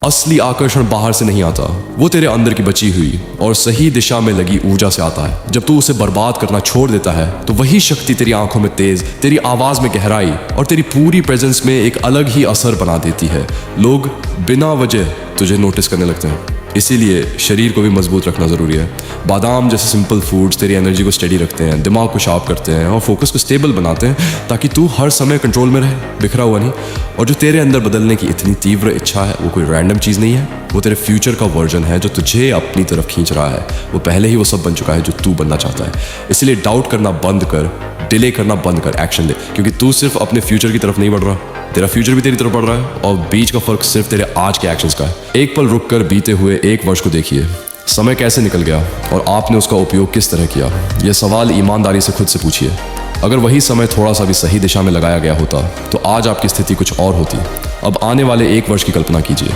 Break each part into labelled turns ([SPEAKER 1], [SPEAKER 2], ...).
[SPEAKER 1] असली आकर्षण बाहर से नहीं आता, वो तेरे अंदर की बची हुई और सही दिशा में लगी ऊर्जा से आता है। जब तू उसे बर्बाद करना छोड़ देता है तो वही शक्ति तेरी आंखों में तेज, तेरी आवाज में गहराई और तेरी पूरी प्रेजेंस में एक अलग ही असर बना देती है। लोग बिना वजह तुझे नोटिस करने लगते हैं। इसीलिए शरीर को भी मजबूत रखना ज़रूरी है। बादाम जैसे सिंपल फूड्स तेरी एनर्जी को स्टेडी रखते हैं, दिमाग को शार्प करते हैं और फोकस को स्टेबल बनाते हैं ताकि तू हर समय कंट्रोल में रहे, बिखरा हुआ नहीं। और जो तेरे अंदर बदलने की इतनी तीव्र इच्छा है वो कोई रैंडम चीज़ नहीं है, वो तेरे फ्यूचर का वर्जन है जो तुझे अपनी तरफ खींच रहा है। वो पहले ही वो सब बन चुका है जो तू बनना चाहता है। इसलिए डाउट करना बंद कर, डिले करना बंद कर, एक्शन ले, क्योंकि तू सिर्फ अपने फ्यूचर की तरफ नहीं बढ़ रहा, तेरा फ्यूचर भी तेरी तरफ बढ़ रहा है और बीच का फर्क सिर्फ तेरे आज के एक्शंस का है। एक पल रुक कर बीते हुए एक वर्ष को देखिए, समय कैसे निकल गया और आपने उसका उपयोग किस तरह किया। यह सवाल ईमानदारी से खुद से पूछिए। अगर वही समय थोड़ा सा भी सही दिशा में लगाया गया होता तो आज आपकी स्थिति कुछ और होती। अब आने वाले एक वर्ष की कल्पना कीजिए।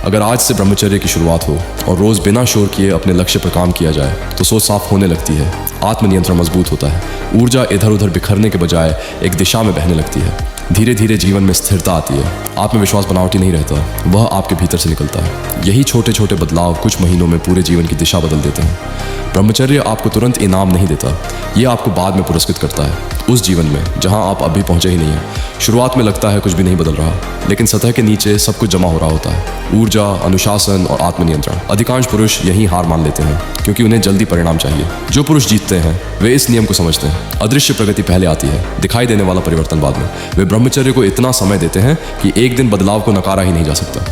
[SPEAKER 1] अगर आज से ब्रह्मचर्य की शुरुआत हो और रोज़ बिना शोर किए अपने लक्ष्य पर काम किया जाए तो सोच साफ होने लगती है, आत्मनियंत्रण मजबूत होता है, ऊर्जा इधर उधर बिखरने के बजाय एक दिशा में बहने लगती है। धीरे धीरे जीवन में स्थिरता आती है, आत्मविश्वास बनावटी नहीं रहता, वह आपके भीतर से निकलता है। यही छोटे छोटे बदलाव कुछ महीनों में पूरे जीवन की दिशा बदल देते हैं। ब्रह्मचर्य आपको तुरंत इनाम नहीं देता, ये आपको बाद में पुरस्कृत करता है, उस जीवन में जहां आप अभी पहुंचे ही नहीं हैं। शुरुआत में लगता है कुछ भी नहीं बदल रहा, लेकिन सतह के नीचे सब कुछ जमा हो रहा होता है। ऊर्जा, अनुशासन और आत्मनियंत्रण। अधिकांश पुरुष यही हार मान लेते हैं क्योंकि उन्हें जल्दी परिणाम चाहिए। जो पुरुष जीतते हैं वे इस नियम को समझते हैं, अदृश्य प्रगति पहले आती है, दिखाई देने वाला परिवर्तन बाद में। वे ब्रह्मचर्य को इतना समय देते हैं कि एक दिन बदलाव को नकारा ही नहीं जा सकता।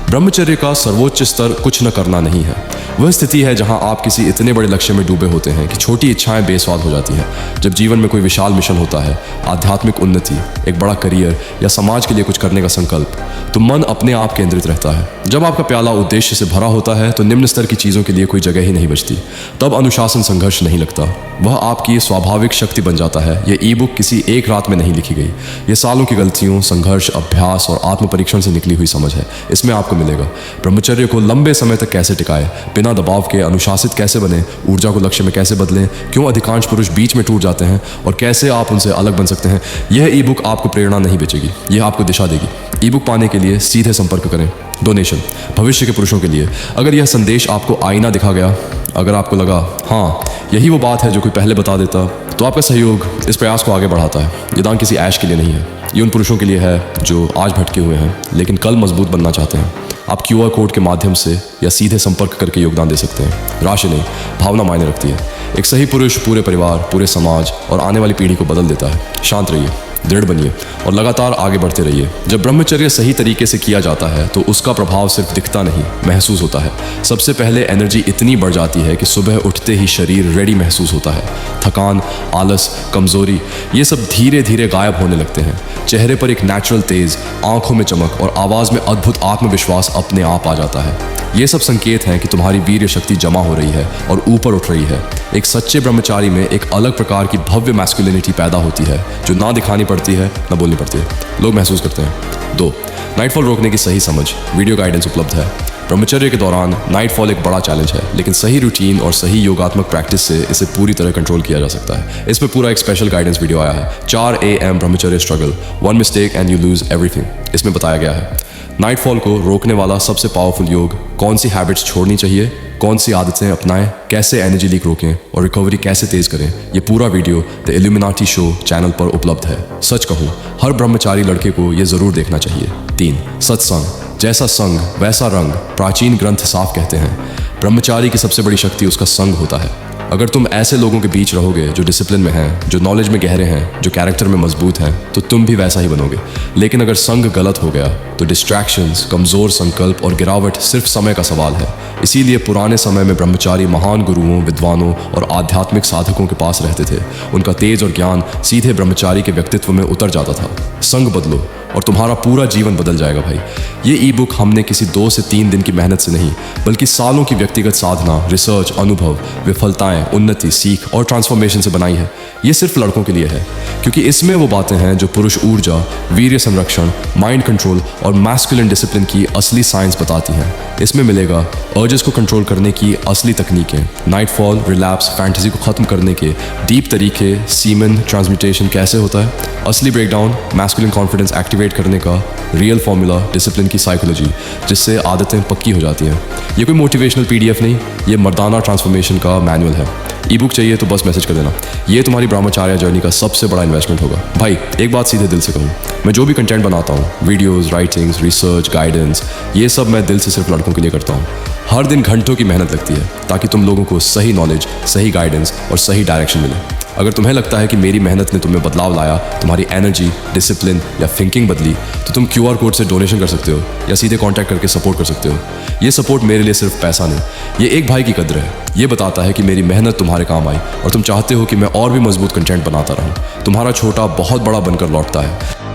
[SPEAKER 1] ब्रह्मचर्य का सर्वोच्च स्तर कुछ न करना नहीं है, वह स्थिति है जहां आप किसी इतने बड़े लक्ष्य में डूबे होते हैं कि छोटी इच्छाएं बेस्वाद हो जाती हैं। जब जीवन में कोई विशाल मिशन होता है, आध्यात्मिक उन्नति, एक बड़ा करियर या समाज के लिए कुछ करने का संकल्प, तो मन अपने आप केंद्रित रहता है। जब आपका प्याला उद्देश्य से भरा होता है तो निम्न स्तर की चीज़ों के लिए कोई जगह ही नहीं बचती। तब अनुशासन संघर्ष नहीं लगता, वह आपकी स्वाभाविक शक्ति बन जाता है। यह ई बुक किसी एक रात में नहीं लिखी गई, यह सालों की गलतियों, संघर्ष, अभ्यास और आत्म परीक्षण से निकली हुई समझ है। इसमें आपको मिलेगा ब्रह्मचर्य को लंबे समय तक कैसे टिकाए, बिना दबाव के अनुशासित कैसे बने, ऊर्जा को लक्ष्य में कैसे बदलें, क्यों अधिकांश पुरुष बीच में टूट जाते हैं और कैसे आप उनसे अलग बन सकते हैं। यह ई बुक आपको प्रेरणा नहीं बेचेगी, यह आपको दिशा देगी। ई बुक पाने के लिए सीधे संपर्क करें। डोनेशन भविष्य के पुरुषों के लिए। अगर यह संदेश आपको आईना दिखा गया, अगर आपको लगा हाँ यही वो बात है जो कोई पहले बता देता, तो आपका सहयोग इस प्रयास को आगे बढ़ाता है। ये दान किसी ऐश के लिए नहीं है, ये उन पुरुषों के लिए है जो आज भटके हुए हैं लेकिन कल मजबूत बनना चाहते हैं। आप QR कोड के माध्यम से या सीधे संपर्क करके योगदान दे सकते हैं। राशि नहीं, भावना मायने रखती है। एक सही पुरुष पूरे परिवार, पूरे समाज और आने वाली पीढ़ी को बदल देता है। शांत रहिए, दृढ़ बनिए और लगातार आगे बढ़ते रहिए। जब ब्रह्मचर्य सही तरीके से किया जाता है तो उसका प्रभाव सिर्फ दिखता नहीं, महसूस होता है। सबसे पहले एनर्जी इतनी बढ़ जाती है कि सुबह उठते ही शरीर रेडी महसूस होता है। थकान, आलस, कमजोरी, ये सब धीरे धीरे गायब होने लगते हैं। चेहरे पर एक नेचुरल तेज, आंखों में चमक और आवाज में अद्भुत आत्मविश्वास अपने आप आ जाता है। ये सब संकेत हैं कि तुम्हारी वीर्य शक्ति जमा हो रही है और ऊपर उठ रही है। एक सच्चे ब्रह्मचारी में एक अलग प्रकार की भव्य मैस्कुलिनिटी पैदा होती है जो ना दिखानी पड़ती है, ना बोलनी पड़ती है, लोग महसूस करते हैं। 2. नाइटफॉल रोकने की सही समझ। वीडियो गाइडेंस उपलब्ध है। ब्रह्मचर्य के दौरान नाइटफॉल एक बड़ा चैलेंज है, लेकिन सही रूटीन और सही योगात्मक प्रैक्टिस से इसे पूरी तरह कंट्रोल किया जा सकता है। इसमें पूरा एक स्पेशल गाइडेंस वीडियो आया है, 4 AM ब्रह्मचर्य struggle, 1 mistake and you lose everything. इसमें बताया गया है नाइटफॉल को रोकने वाला सबसे पावरफुल योग, कौन सी हैबिट्स छोड़नी चाहिए, कौन सी आदतें अपनाएं, कैसे एनर्जी लीक रोकें और रिकवरी कैसे तेज करें। ये पूरा video the illuminati show channel पर उपलब्ध है। सच कहूँ, हर ब्रह्मचारी लड़के को ये जरूर देखना चाहिए। 3. सत्संग। जैसा संग वैसा रंग, प्राचीन ग्रंथ साफ कहते हैं। ब्रह्मचारी की सबसे बड़ी शक्ति उसका संग होता है। अगर तुम ऐसे लोगों के बीच रहोगे जो डिसिप्लिन में हैं, जो नॉलेज में गहरे हैं, जो कैरेक्टर में मजबूत हैं, तो तुम भी वैसा ही बनोगे। लेकिन अगर संग गलत हो गया तो डिस्ट्रैक्शंस, कमजोर संकल्प और गिरावट सिर्फ समय का सवाल है। इसीलिए पुराने समय में ब्रह्मचारी महान गुरुओं, विद्वानों और आध्यात्मिक साधकों के पास रहते थे। उनका तेज और ज्ञान सीधे ब्रह्मचारी के व्यक्तित्व में उतर जाता था। संग बदलो और तुम्हारा पूरा जीवन बदल जाएगा भाई। ये ई बुक हमने किसी 2 से 3 दिन की मेहनत से नहीं, बल्कि सालों की व्यक्तिगत साधना, रिसर्च, अनुभव, विफलताएं, उन्नति, सीख और ट्रांसफॉर्मेशन से बनाई है। ये सिर्फ लड़कों के लिए है क्योंकि इसमें वो बातें हैं जो पुरुष ऊर्जा, वीर्य संरक्षण, माइंड कंट्रोल और मैस्कुलिन डिसिप्लिन की असली साइंस बताती हैं। इसमें मिलेगा अर्जेस को कंट्रोल करने की असली तकनीकें, नाइटफॉल, रिलैप्स, फैंटेसी को खत्म करने के डीप तरीके, सीमेन ट्रांसम्यूटेशन कैसे होता है, असली breakdown, masculine confidence activation activate करने का रियल फॉर्मूला, डिसिप्लिन की साइकोलॉजी, जिससे आदतें पक्की हो जाती हैं। ये कोई मोटिवेशनल PDF नहीं, ये मर्दाना ट्रांसफॉर्मेशन का मैनुअल है। ई बुक चाहिए तो बस मैसेज कर देना। ये तुम्हारी ब्रह्मचार्य जर्नी का सबसे बड़ा इन्वेस्टमेंट होगा। भाई एक बात सीधे दिल से कहूँ, मैं जो भी कंटेंट बनाता हूँ, वीडियोस, राइटिंग्स, रिसर्च, गाइडेंस, ये सब मैं दिल से सिर्फ लड़कों के लिए करता हूँ। हर दिन घंटों की मेहनत लगती है ताकि तुम लोगों को सही नॉलेज, सही गाइडेंस और सही डायरेक्शन मिले। अगर तुम्हें लगता है कि मेरी मेहनत ने तुम्हें बदलाव लाया, तुम्हारी एनर्जी, डिसिप्लिन या थिंकिंग बदली, तो तुम QR कोड से डोनेशन कर सकते हो या सीधे कांटेक्ट करके सपोर्ट कर सकते हो। ये सपोर्ट मेरे लिए सिर्फ पैसा नहीं, ये एक भाई की कद्र है। ये बताता है कि मेरी मेहनत तुम्हारे काम आई और तुम चाहते हो कि मैं और भी मजबूत कंटेंट बनाता रहूं। तुम्हारा छोटा बहुत बड़ा बनकर लौटता है।